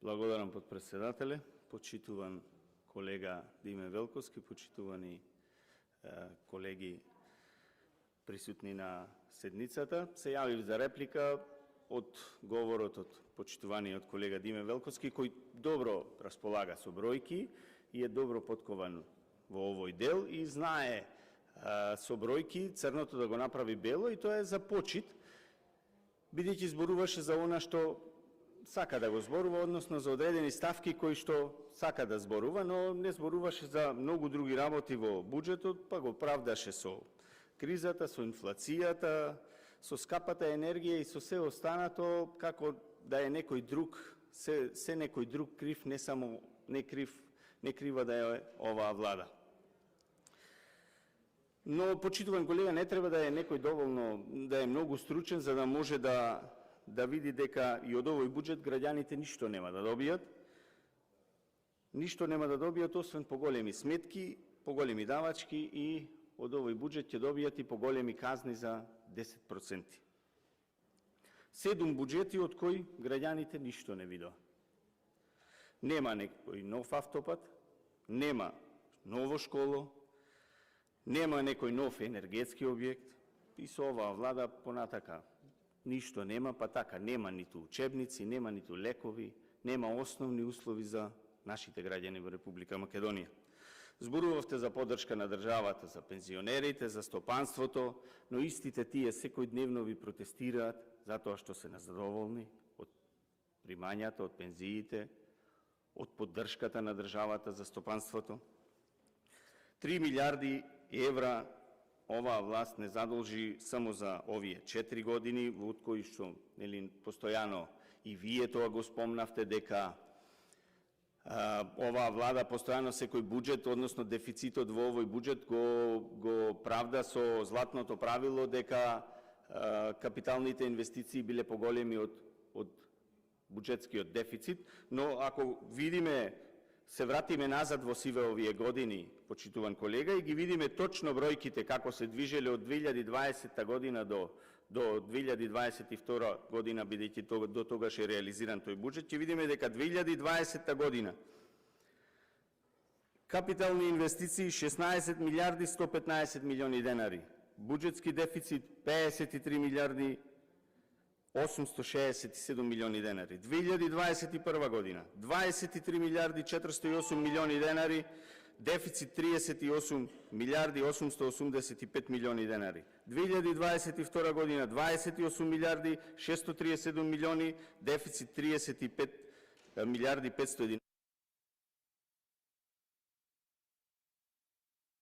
Благодарам, подпредседателе. Почитуван колега Диме Велковски, почитувани колеги присутни на седницата. Се јавив за реплика од говорот од почитуваниот колега Диме Велковски, кој добро располага со бројки и е добро поткован во овој дел и знае со бројки црното да го направи бело, и тоа е за почит, бидејќи зборуваше за она што сака да го зборува, односно за одредени ставки кои што сака да зборува, но не зборуваше за многу други работи во буџетот, па го правдаше со кризата, со инфлацијата, со скапата енергија и со се останато, како да е некој друг, се некој друг крив, не само не крива да е оваа влада. Но, почитуван колега, не треба да е некој доволно, да е многу стручен за да може да види дека и од овој буџет граѓаните ништо нема да добијат. Ништо нема да добијат, освен поголеми сметки, поголеми давачки, и од овој буџет ќе добијат и поголеми казни за 10%. 7 буџети од кои граѓаните ништо не видоа. Нема некој нов автопат, нема ново школо, нема некој нов енергетски објект, и со оваа влада понатака ништо нема, па така нема ниту учебници, нема ниту лекови, нема основни услови за нашите граѓани во Република Македонија. Зборувавте за поддршка на државата, за пензионерите, за стопанството, но истите тие секојдневно ви протестираат затоа што се незадоволни од примањата, од пензиите, од поддршката на државата за стопанството. 3 милиарди евра оваа власт не задолжи само за овие 4 години, во кои што постојано и вие тоа го спомнавте, дека оваа влада постојано секој буџет, односно дефицитот во овој буџет го правда со златното правило дека капиталните инвестиции биле поголеми од буџетскиот дефицит, но ако видиме, се вратиме назад во сиве овие години, почитуван колега, и ги видиме точно бројките како се движеле од 2020 година до 2022 година, бидејќи до тогаш е реализиран тој буџет, ќе видиме дека 2020 година капитални инвестиции 16 милиарди 115 милиони денари, буџетски дефицит 53 милиарди 867 милиони денари. 2021 година 23 милиарди 408 милиони денари, дефицит 38 милиарди 885 милиони денари. 2022 година 28 милиарди 637 милиони, дефицит 35 милиарди 511